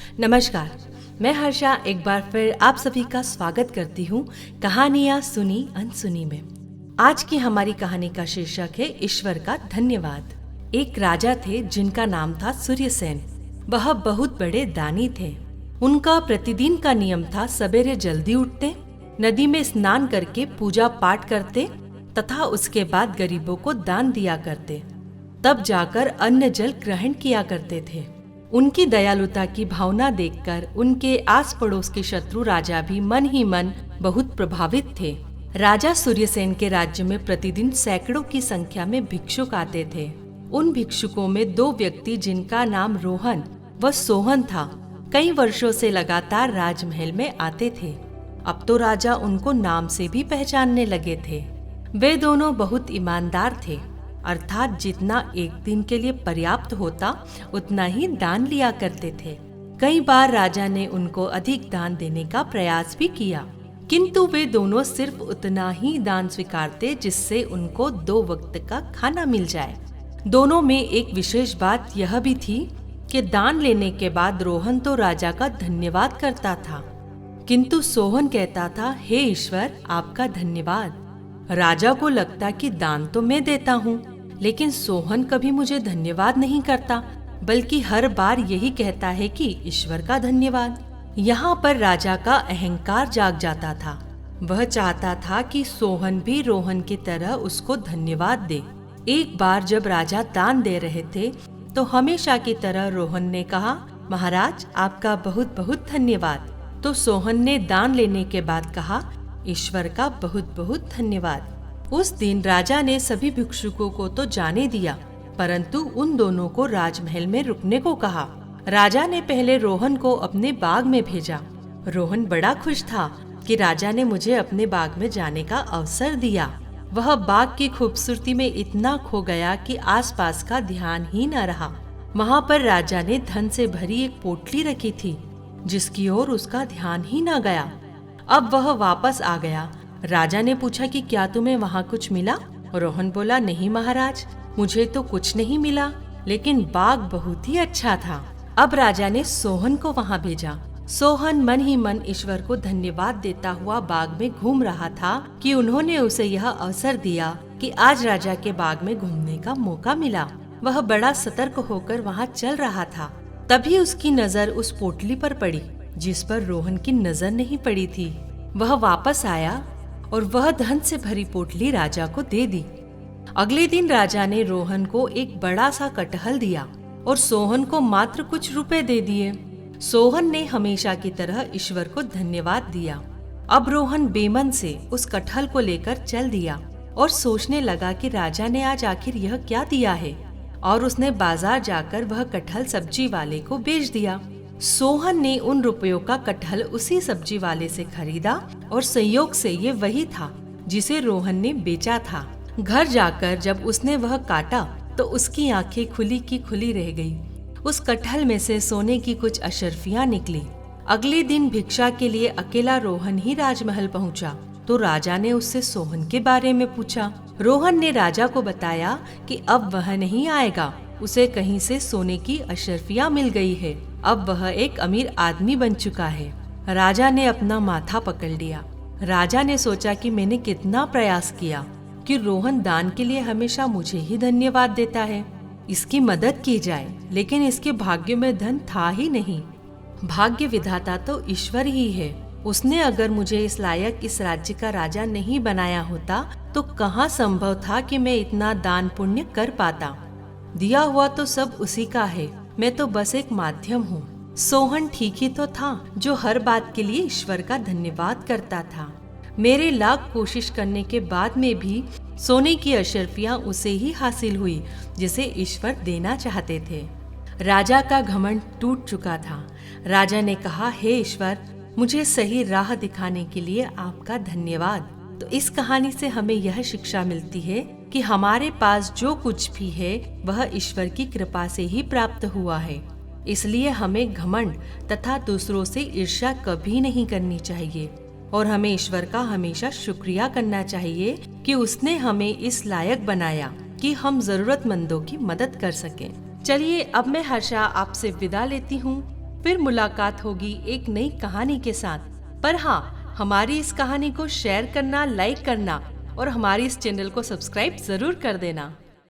नमस्कार, मैं हर्षा एक बार फिर आप सभी का स्वागत करती हूँ कहानियाँ सुनी अनसुनी में। आज की हमारी कहानी का शीर्षक है ईश्वर का धन्यवाद। एक राजा थे जिनका नाम था सूर्यसेन। वह बहुत बड़े दानी थे। उनका प्रतिदिन का नियम था सवेरे जल्दी उठते, नदी में स्नान करके पूजा पाठ करते तथा उसके बाद गरीबों को दान दिया करते, तब जाकर अन्न जल ग्रहण किया करते थे। उनकी दयालुता की भावना देखकर उनके आस पड़ोस के शत्रु राजा भी मन ही मन बहुत प्रभावित थे। राजा सूर्यसेन के राज्य में प्रतिदिन सैकड़ों की संख्या में भिक्षुक आते थे। उन भिक्षुकों में दो व्यक्ति जिनका नाम रोहन व सोहन था, कई वर्षों से लगातार राजमहल में आते थे। अब तो राजा उनको नाम से भी पहचानने लगे थे। वे दोनों बहुत ईमानदार थे, अर्थात जितना एक दिन के लिए पर्याप्त होता उतना ही दान लिया करते थे। कई बार राजा ने उनको अधिक दान देने का प्रयास भी किया, किंतु वे दोनों सिर्फ उतना ही दान स्वीकारते जिससे उनको 2 वक्त का खाना मिल जाए। दोनों में एक विशेष बात यह भी थी कि दान लेने के बाद रोहन तो राजा का धन्यवाद करता था, किंतु सोहन कहता था, हे ईश्वर, आपका धन्यवाद। राजा को लगता कि दान तो मैं देता हूँ, लेकिन सोहन कभी मुझे धन्यवाद नहीं करता, बल्कि हर बार यही कहता है कि ईश्वर का धन्यवाद। यहाँ पर राजा का अहंकार जाग जाता था। वह चाहता था कि सोहन भी रोहन की तरह उसको धन्यवाद दे। एक बार जब राजा दान दे रहे थे तो हमेशा की तरह रोहन ने कहा, महाराज, आपका बहुत बहुत धन्यवाद। तो सोहन ने दान लेने के बाद कहा, ईश्वर का बहुत बहुत धन्यवाद। उस दिन राजा ने सभी भिक्षुकों को तो जाने दिया, परंतु उन दोनों को राजमहल में रुकने को कहा। राजा ने पहले रोहन को अपने बाग में भेजा। रोहन बड़ा खुश था कि राजा ने मुझे अपने बाग में जाने का अवसर दिया। वह बाग की खूबसूरती में इतना खो गया कि आसपास का ध्यान ही न रहा। वहाँ पर राजा ने धन से भरी एक पोटली रखी थी, जिसकी ओर उसका ध्यान ही न गया। अब वह वापस आ गया। राजा ने पूछा कि क्या तुम्हें वहाँ कुछ मिला? रोहन बोला, नहीं महाराज, मुझे तो कुछ नहीं मिला, लेकिन बाग बहुत ही अच्छा था। अब राजा ने सोहन को वहाँ भेजा। सोहन मन ही मन ईश्वर को धन्यवाद देता हुआ बाग में घूम रहा था कि उन्होंने उसे यह अवसर दिया कि आज राजा के बाग में घूमने का मौका मिला। वह बड़ा सतर्क होकर वहाँ चल रहा था। तभी उसकी नजर उस पोटली पर पड़ी जिस पर रोहन की नजर नहीं पड़ी थी। वह वापस आया और वह धन से भरी पोटली राजा को दे दी। अगले दिन राजा ने रोहन को एक बड़ा सा कटहल दिया और सोहन को मात्र कुछ रुपए दे दिए। सोहन ने हमेशा की तरह ईश्वर को धन्यवाद दिया। अब रोहन बेमन से उस कटहल को लेकर चल दिया और सोचने लगा कि राजा ने आज आखिर यह क्या दिया है, और उसने बाजार जाकर वह कटहल सब्जी वाले को बेच दिया। सोहन ने उन रुपयों का कटहल उसी सब्जी वाले से खरीदा और संयोग से ये वही था जिसे रोहन ने बेचा था। घर जाकर जब उसने वह काटा तो उसकी आंखें खुली की खुली रह गई। उस कटहल में से सोने की कुछ अशर्फियां निकली। अगले दिन भिक्षा के लिए अकेला रोहन ही राजमहल पहुंचा तो राजा ने उससे सोहन के बारे में पूछा। रोहन ने राजा को बताया कि अब वह नहीं आएगा, उसे कहीं से सोने की अशर्फियां मिल गई है। अब वह एक अमीर आदमी बन चुका है। राजा ने अपना माथा पकड़ लिया। राजा ने सोचा कि मैंने कितना प्रयास किया कि रोहन दान के लिए हमेशा मुझे ही धन्यवाद देता है, इसकी मदद की जाए, लेकिन इसके भाग्य में धन था ही नहीं। भाग्य विधाता तो ईश्वर ही है। उसने अगर मुझे इस लायक इस राज्य का राजा नहीं बनाया होता तो कहाँ संभव था कि मैं इतना दान पुण्य कर पाता। दिया हुआ तो सब उसी का है, मैं तो बस एक माध्यम हूँ। सोहन ठीक ही तो था जो हर बात के लिए ईश्वर का धन्यवाद करता था। मेरे लाख कोशिश करने के बाद में भी सोने की अशर्फियां उसे ही हासिल हुई जिसे ईश्वर देना चाहते थे। राजा का घमंड टूट चुका था। राजा ने कहा, हे ईश्वर, मुझे सही राह दिखाने के लिए आपका धन्यवाद। तो इस कहानी से हमें यह शिक्षा मिलती है कि हमारे पास जो कुछ भी है वह ईश्वर की कृपा से ही प्राप्त हुआ है। इसलिए हमें घमंड तथा दूसरों से ईर्ष्या कभी नहीं करनी चाहिए और हमें ईश्वर का हमेशा शुक्रिया करना चाहिए कि उसने हमें इस लायक बनाया कि हम जरूरतमंदों की मदद कर सकें। चलिए अब मैं हर्षा आपसे विदा लेती हूँ। फिर मुलाकात होगी एक नई कहानी के साथ। पर हाँ, हमारी इस कहानी को शेयर करना, लाइक करना और हमारी इस चैनल को सब्सक्राइब जरूर कर देना।